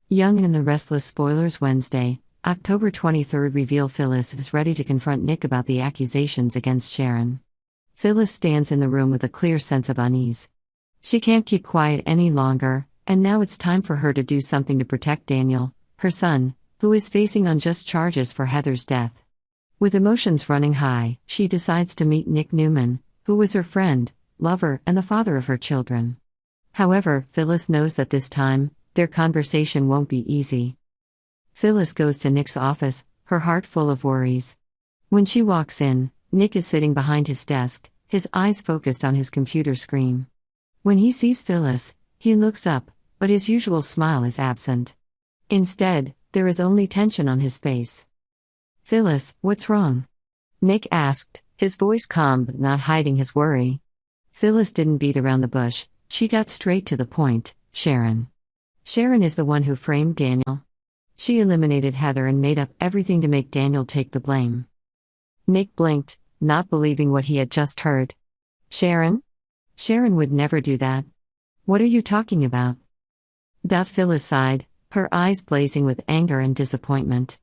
Young and the Restless spoilers Wednesday, October 23 reveal Phyllis is ready to confront Nick about the accusations against Sharon. Phyllis stands in the room with a clear sense of unease. She can't keep quiet any longer, and now it's time for her to do something to protect Daniel, her son, who is facing unjust charges for Heather's death. With emotions running high, she decides to meet Nick Newman, who was her friend, lover, and the father of her children. However, Phyllis knows that this time, their conversation won't be easy. Phyllis goes to Nick's office, her heart full of worries. When she walks in, Nick is sitting behind his desk, his eyes focused on his computer screen. When he sees Phyllis, he looks up, but his usual smile is absent. Instead, there is only tension on his face. "Phyllis, what's wrong?" Nick asked, his voice calm but not hiding his worry. Phyllis didn't beat around the bush, she got straight to the point. Sharon. Sharon is the one who framed Daniel. She eliminated Heather and made up everything to make Daniel take the blame. Nick blinked, not believing what he had just heard. "Sharon? Sharon would never do that. What are you talking about?" Phyllis sighed, her eyes blazing with anger and disappointment.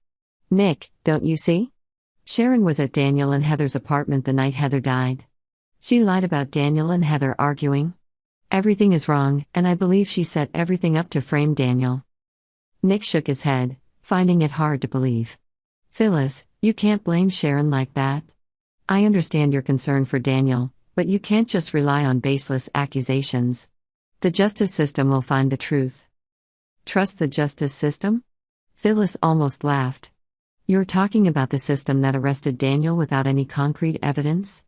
"Nick, don't you see? Sharon was at Daniel and Heather's apartment the night Heather died. She lied about Daniel and Heather arguing. Everything is wrong, and I believe she set everything up to frame Daniel." Nick shook his head, finding it hard to believe. "Phyllis, you can't blame Sharon like that. I understand your concern for Daniel, but you can't just rely on baseless accusations. The justice system will find the truth." "Trust the justice system?" Phyllis almost laughed. "You're talking about the system that arrested Daniel without any concrete evidence?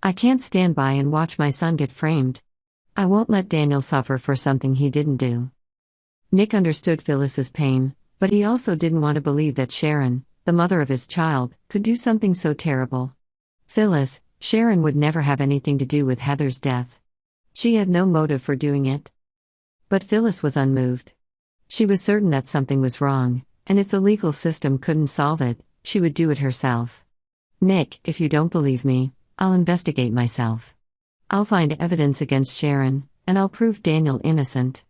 I can't stand by and watch my son get framed. I won't let Daniel suffer for something he didn't do." Nick understood Phyllis's pain, but he also didn't want to believe that Sharon, the mother of his child, could do something so terrible. "Phyllis, Sharon would never have anything to do with Heather's death. She had no motive for doing it." But Phyllis was unmoved. She was certain that something was wrong, and if the legal system couldn't solve it, she would do it herself. "Nick, if you don't believe me, I'll investigate myself. I'll find evidence against Sharon, and I'll prove Daniel innocent."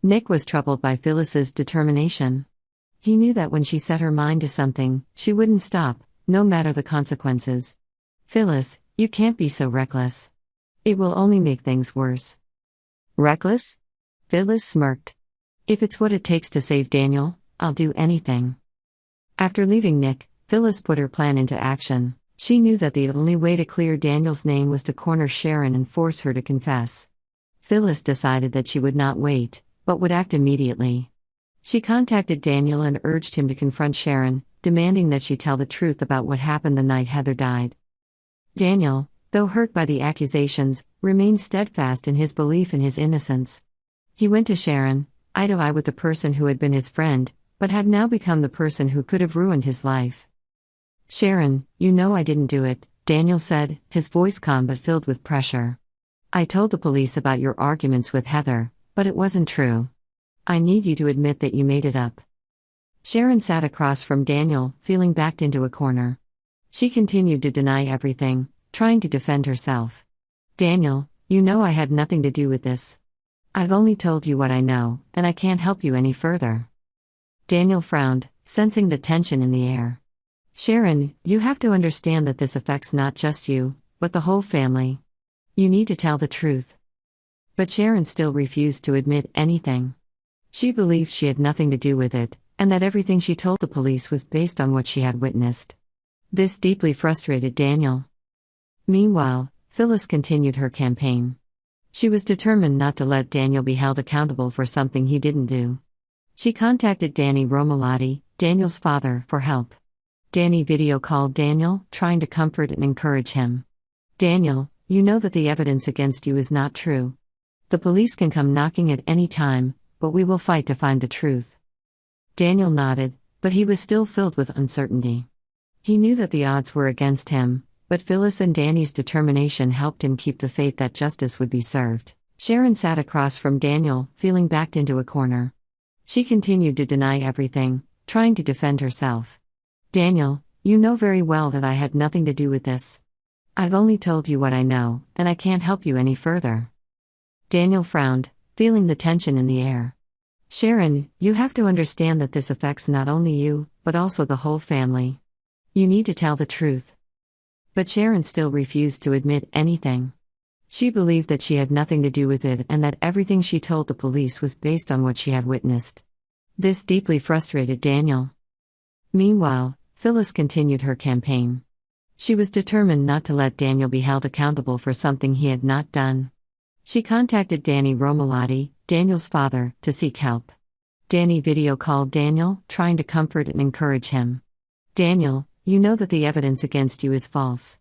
Nick was troubled by Phyllis's determination. He knew that when she set her mind to something, she wouldn't stop, no matter the consequences. "Phyllis, you can't be so reckless. It will only make things worse." "Reckless?" Phyllis smirked. "If it's what it takes to save Daniel, I'll do anything." After leaving Nick, Phyllis put her plan into action. She knew that the only way to clear Daniel's name was to corner Sharon and force her to confess. Phyllis decided that she would not wait, but would act immediately. She contacted Daniel and urged him to confront Sharon, demanding that she tell the truth about what happened the night Heather died. Daniel, though hurt by the accusations, remained steadfast in his belief in his innocence. He went to Sharon, eye to eye with the person who had been his friend, but had now become the person who could have ruined his life. "Sharon, you know I didn't do it," Daniel said, his voice calm but filled with pressure. "I told the police about your arguments with Heather, but it wasn't true. I need you to admit that you made it up." Sharon sat across from Daniel, feeling backed into a corner. She continued to deny everything, trying to defend herself. "Daniel, you know I had nothing to do with this. I've only told you what I know, and I can't help you any further." Daniel frowned, sensing the tension in the air. "Sharon, you have to understand that this affects not just you, but the whole family. You need to tell the truth." But Sharon still refused to admit anything. She believed she had nothing to do with it, and that everything she told the police was based on what she had witnessed. This deeply frustrated Daniel. Meanwhile, Phyllis continued her campaign. She was determined not to let Daniel be held accountable for something he didn't do. She contacted Danny Romalotti, Daniel's father, for help. Danny video called Daniel, trying to comfort and encourage him. "Daniel, you know that the evidence against you is not true. The police can come knocking at any time, but we will fight to find the truth." Daniel nodded, but he was still filled with uncertainty. He knew that the odds were against him, but Phyllis and Danny's determination helped him keep the faith that justice would be served. Sharon sat across from Daniel, feeling backed into a corner. She continued to deny everything, trying to defend herself. "Daniel, you know very well that I had nothing to do with this. I've only told you what I know, and I can't help you any further." Daniel frowned, feeling the tension in the air. Sharon, you have to understand that this affects not only you, but also the whole family. You need to tell the truth. But Sharon still refused to admit anything. She believed that she had nothing to do with it and that everything she told the police was based on what she had witnessed. This deeply frustrated Daniel. Meanwhile, Phyllis continued her campaign. She was determined not to let Daniel be held accountable for something he had not done. She contacted Danny Romolotti, Daniel's father, to seek help. Danny video called Daniel, trying to comfort and encourage him. "Daniel, you know that the evidence against you is false.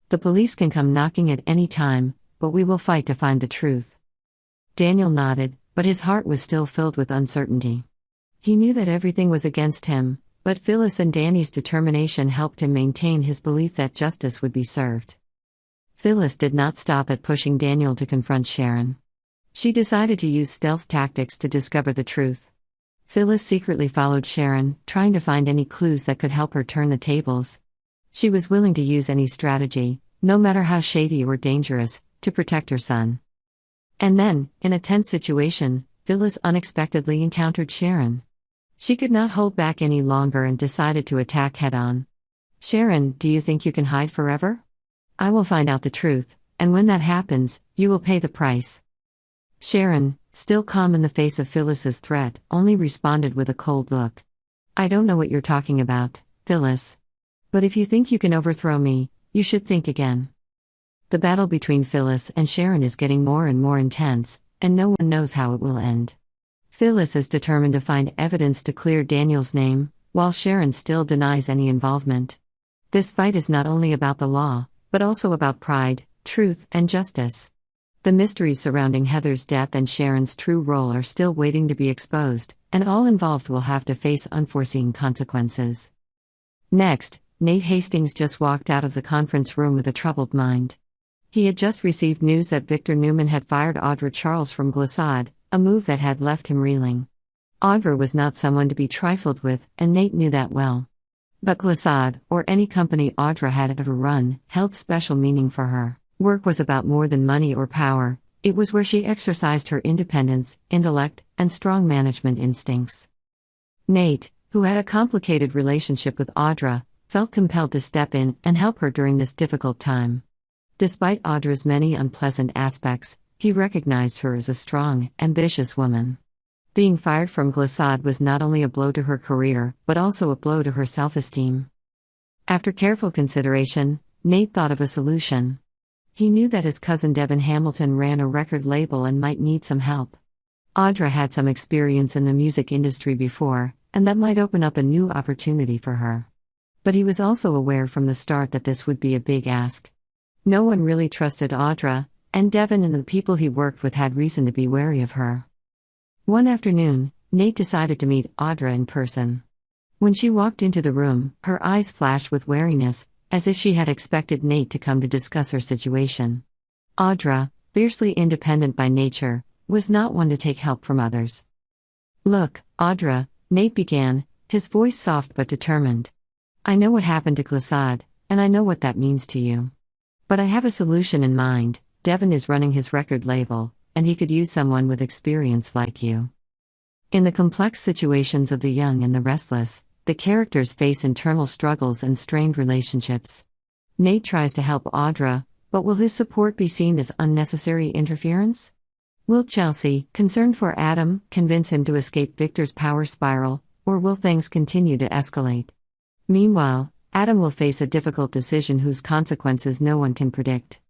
The police can come knocking at any time, but we will fight to find the truth." Daniel nodded, but his heart was still filled with uncertainty. He knew that everything was against him, but Phyllis and Danny's determination helped him maintain his belief that justice would be served. Phyllis did not stop at pushing Daniel to confront Sharon. She decided to use stealth tactics to discover the truth. Phyllis secretly followed Sharon, trying to find any clues that could help her turn the tables. She was willing to use any strategy, no matter how shady or dangerous, to protect her son. And then, in a tense situation, Phyllis unexpectedly encountered Sharon. She could not hold back any longer and decided to attack head-on. "Sharon, do you think you can hide forever? I will find out the truth, and when that happens, you will pay the price." Sharon, still calm in the face of Phyllis's threat, only responded with a cold look. "I don't know what you're talking about, Phyllis. But if you think you can overthrow me, you should think again." The battle between Phyllis and Sharon is getting more and more intense, and no one knows how it will end. Phyllis is determined to find evidence to clear Daniel's name, while Sharon still denies any involvement. This fight is not only about the law, but also about pride, truth, and justice. The mysteries surrounding Heather's death and Sharon's true role are still waiting to be exposed, and all involved will have to face unforeseen consequences. Next, Nate Hastings just walked out of the conference room with a troubled mind. He had just received news that Victor Newman had fired Audra Charles from Glissade, a move that had left him reeling. Audra was not someone to be trifled with, and Nate knew that well. But Glissade, or any company Audra had ever run, held special meaning for her. Work was about more than money or power, it was where she exercised her independence, intellect, and strong management instincts. Nate, who had a complicated relationship with Audra, felt compelled to step in and help her during this difficult time. Despite Audra's many unpleasant aspects, he recognized her as a strong, ambitious woman. Being fired from Glissade was not only a blow to her career, but also a blow to her self-esteem. After careful consideration, Nate thought of a solution. He knew that his cousin Devin Hamilton ran a record label and might need some help. Audra had some experience in the music industry before, and that might open up a new opportunity for her. But he was also aware from the start that this would be a big ask. No one really trusted Audra, and Devin and the people he worked with had reason to be wary of her. One afternoon, Nate decided to meet Audra in person. When she walked into the room, her eyes flashed with wariness, as if she had expected Nate to come to discuss her situation. Audra, fiercely independent by nature, was not one to take help from others. "Look, Audra," Nate began, his voice soft but determined. "I know what happened to Glissade, and I know what that means to you. But I have a solution in mind. Devin is running his record label, and he could use someone with experience like you." In the complex situations of the young and the restless, the characters face internal struggles and strained relationships. Nate tries to help Audra, but will his support be seen as unnecessary interference? Will Chelsea, concerned for Adam, convince him to escape Victor's power spiral, or will things continue to escalate? Meanwhile, Adam will face a difficult decision whose consequences no one can predict.